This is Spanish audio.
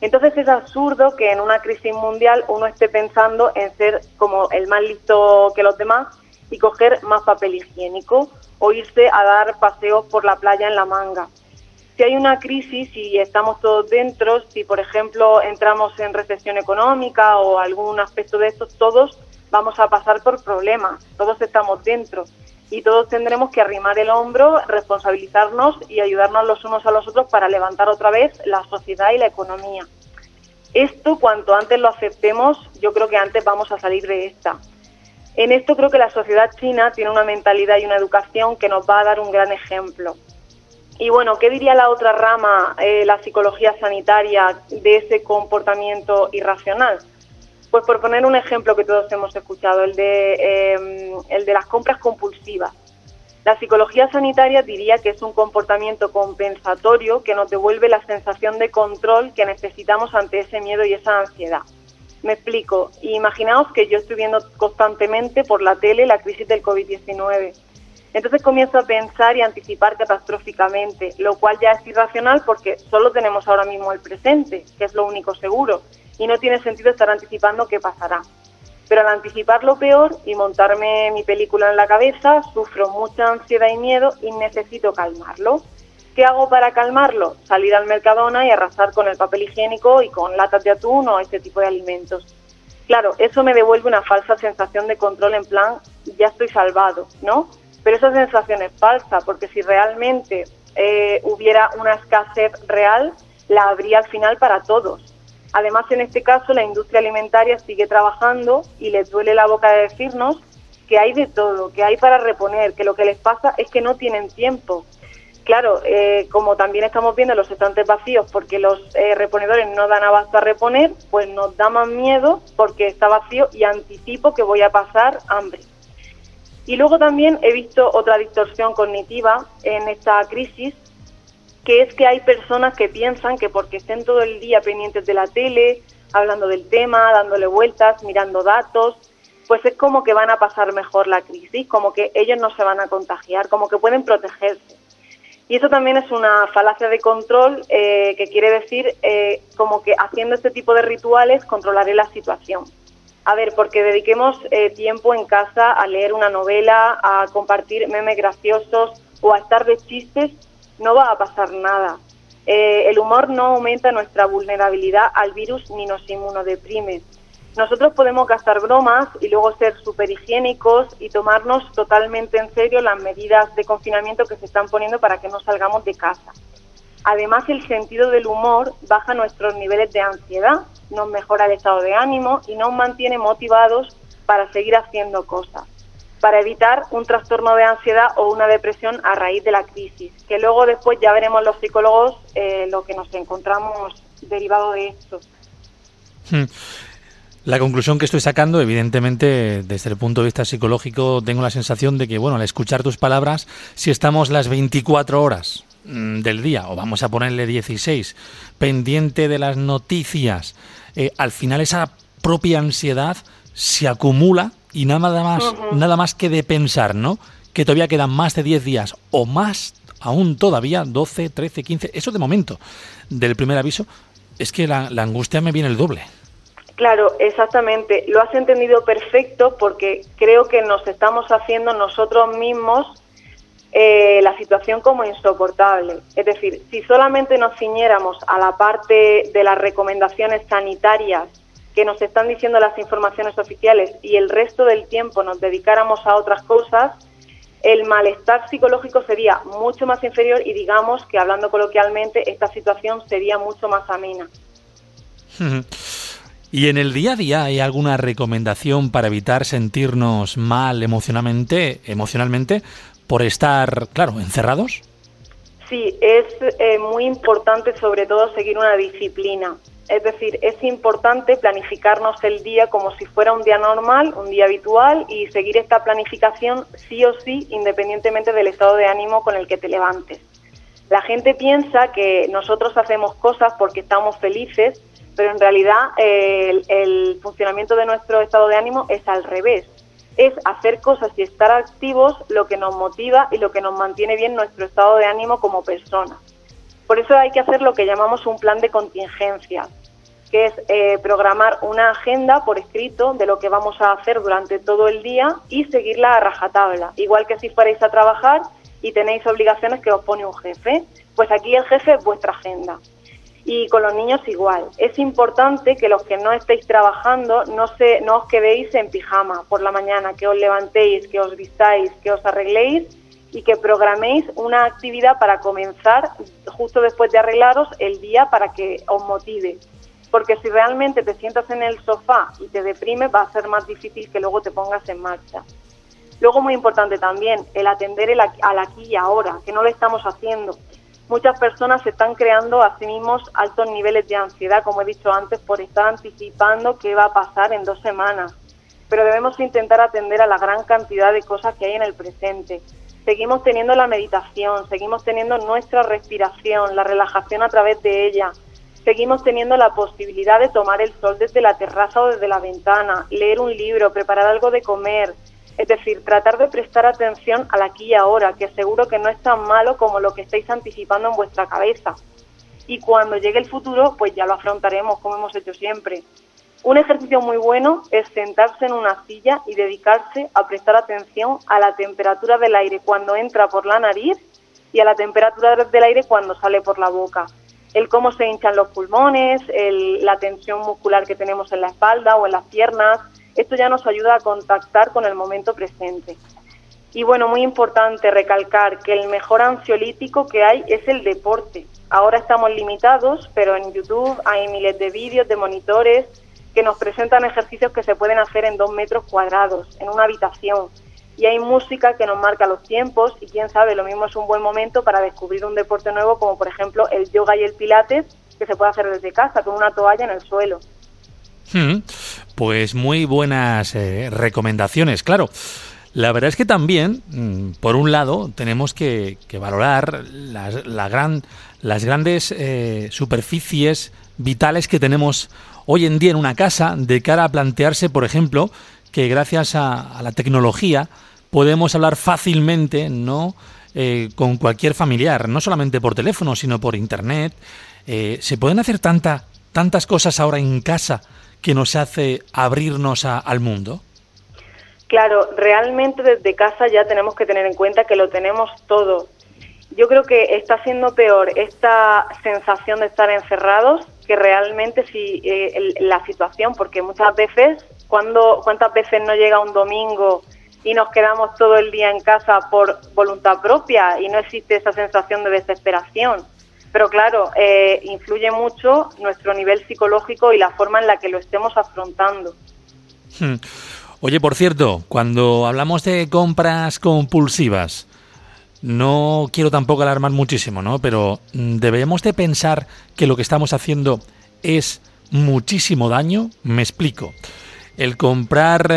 Entonces es absurdo que en una crisis mundial uno esté pensando en ser como el más listo que los demás y coger más papel higiénico o irse a dar paseos por la playa en la manga. Si hay una crisis y estamos todos dentro, si por ejemplo entramos en recesión económica o algún aspecto de estos, todos vamos a pasar por problemas, todos estamos dentro y todos tendremos que arrimar el hombro, responsabilizarnos y ayudarnos los unos a los otros para levantar otra vez la sociedad y la economía. Esto, cuanto antes lo aceptemos, yo creo que antes vamos a salir de esta. En esto creo que la sociedad china tiene una mentalidad y una educación que nos va a dar un gran ejemplo. Y bueno, ¿qué diría la otra rama, la psicología sanitaria, de ese comportamiento irracional? Pues por poner un ejemplo que todos hemos escuchado, el de las compras compulsivas. La psicología sanitaria diría que es un comportamiento compensatorio que nos devuelve la sensación de control que necesitamos ante ese miedo y esa ansiedad. Me explico. Imaginaos que yo estoy viendo constantemente por la tele la crisis del COVID-19. Entonces comienzo a pensar y anticipar catastróficamente, lo cual ya es irracional porque solo tenemos ahora mismo el presente, que es lo único seguro, y no tiene sentido estar anticipando qué pasará. Pero al anticipar lo peor y montarme mi película en la cabeza, sufro mucha ansiedad y miedo y necesito calmarlo. ¿Qué hago para calmarlo? Salir al Mercadona y arrasar con el papel higiénico y con latas de atún o este tipo de alimentos. Claro, eso me devuelve una falsa sensación de control en plan, ya estoy salvado, ¿no? Pero esa sensación es falsa, porque si realmente hubiera una escasez real, la habría al final para todos. Además, en este caso, la industria alimentaria sigue trabajando y les duele la boca de decirnos que hay de todo, que hay para reponer, que lo que les pasa es que no tienen tiempo. Claro, como también estamos viendo los estantes vacíos porque los reponedores no dan abasto a reponer, pues nos da más miedo porque está vacío y anticipo que voy a pasar hambre. Y luego también he visto otra distorsión cognitiva en esta crisis, que es que hay personas que piensan que porque estén todo el día pendientes de la tele, hablando del tema, dándole vueltas, mirando datos, pues es como que van a pasar mejor la crisis, como que ellos no se van a contagiar, como que pueden protegerse. Y eso también es una falacia de control que quiere decir como que haciendo este tipo de rituales controlaré la situación. A ver, porque dediquemos tiempo en casa a leer una novela, a compartir memes graciosos o a estar de chistes, no va a pasar nada. El humor no aumenta nuestra vulnerabilidad al virus ni nos inmunodeprime. Nosotros podemos gastar bromas y luego ser súper higiénicos y tomarnos totalmente en serio las medidas de confinamiento que se están poniendo para que no salgamos de casa. Además, el sentido del humor baja nuestros niveles de ansiedad, nos mejora el estado de ánimo y nos mantiene motivados para seguir haciendo cosas, para evitar un trastorno de ansiedad o una depresión a raíz de la crisis, que luego después ya veremos los psicólogos lo que nos encontramos derivado de esto. La conclusión que estoy sacando, evidentemente, desde el punto de vista psicológico, tengo la sensación de que, bueno, al escuchar tus palabras, si estamos las 24 horas del día, o vamos a ponerle 16, pendiente de las noticias, al final esa propia ansiedad se acumula y nada más que de pensar, ¿no?, que todavía quedan más de 10 días o más aún todavía, 12, 13, 15, eso de momento, del primer aviso, es que la angustia me viene el doble. Claro, exactamente. Lo has entendido perfecto porque creo que nos estamos haciendo nosotros mismos la situación como insoportable. Es decir, si solamente nos ciñéramos a la parte de las recomendaciones sanitarias que nos están diciendo las informaciones oficiales y el resto del tiempo nos dedicáramos a otras cosas, el malestar psicológico sería mucho más inferior y digamos que, hablando coloquialmente, esta situación sería mucho más amena. ¿Y en el día a día hay alguna recomendación para evitar sentirnos mal emocionalmente por estar, claro, encerrados? Sí, es muy importante sobre todo seguir una disciplina. Es decir, es importante planificarnos el día como si fuera un día normal, un día habitual, y seguir esta planificación sí o sí, independientemente del estado de ánimo con el que te levantes. La gente piensa que nosotros hacemos cosas porque estamos felices, pero en realidad el funcionamiento de nuestro estado de ánimo es al revés. Es hacer cosas y estar activos lo que nos motiva y lo que nos mantiene bien nuestro estado de ánimo como personas. Por eso hay que hacer lo que llamamos un plan de contingencia. que es programar una agenda por escrito de lo que vamos a hacer durante todo el día y seguirla a rajatabla. Igual que si fuerais a trabajar y tenéis obligaciones que os pone un jefe, pues aquí el jefe es vuestra agenda. Y con los niños igual. Es importante que los que no estéis trabajando no os quedéis en pijama por la mañana, que os levantéis, que os vistáis, que os arregléis y que programéis una actividad para comenzar justo después de arreglaros el día para que os motive. Porque si realmente te sientas en el sofá y te deprimes, va a ser más difícil que luego te pongas en marcha. Luego, muy importante también, el atender al aquí y ahora, que no lo estamos haciendo. Muchas personas se están creando a sí mismos altos niveles de ansiedad, como he dicho antes, por estar anticipando qué va a pasar en 2 semanas. Pero debemos intentar atender a la gran cantidad de cosas que hay en el presente. Seguimos teniendo la meditación, seguimos teniendo nuestra respiración, la relajación a través de ella. Seguimos teniendo la posibilidad de tomar el sol desde la terraza o desde la ventana, leer un libro, preparar algo de comer. Es decir, tratar de prestar atención al aquí y ahora, que seguro que no es tan malo como lo que estáis anticipando en vuestra cabeza. Y cuando llegue el futuro, pues ya lo afrontaremos como hemos hecho siempre. Un ejercicio muy bueno es sentarse en una silla y dedicarse a prestar atención a la temperatura del aire cuando entra por la nariz y a la temperatura del aire cuando sale por la boca. El cómo se hinchan los pulmones, la tensión muscular que tenemos en la espalda o en las piernas. Esto ya nos ayuda a contactar con el momento presente. Y bueno, muy importante recalcar que el mejor ansiolítico que hay es el deporte. Ahora estamos limitados, pero en YouTube hay miles de vídeos, de monitores, que nos presentan ejercicios que se pueden hacer en 2 metros cuadrados, en una habitación. Y hay música que nos marca los tiempos y quién sabe, lo mismo es un buen momento para descubrir un deporte nuevo, como por ejemplo el yoga y el pilates, que se puede hacer desde casa con una toalla en el suelo. Pues muy buenas recomendaciones, claro. La verdad es que también, por un lado, tenemos que valorar las grandes superficies vitales que tenemos hoy en día en una casa, de cara a plantearse, por ejemplo, que gracias a la tecnología podemos hablar fácilmente, ¿no?, con cualquier familiar, no solamente por teléfono, sino por internet. Se pueden hacer tantas cosas ahora en casa que nos hace abrirnos al mundo. Claro, realmente desde casa ya tenemos que tener en cuenta que lo tenemos todo. Yo creo que está siendo peor esta sensación de estar encerrados que realmente la situación, porque muchas veces, ¿cuántas veces no llega un domingo y nos quedamos todo el día en casa por voluntad propia y no existe esa sensación de desesperación? Pero claro, influye mucho nuestro nivel psicológico y la forma en la que lo estemos afrontando. Oye, por cierto, cuando hablamos de compras compulsivas, no quiero tampoco alarmar muchísimo, ¿no? Pero ¿debemos de pensar que lo que estamos haciendo es muchísimo daño? Me explico. El comprar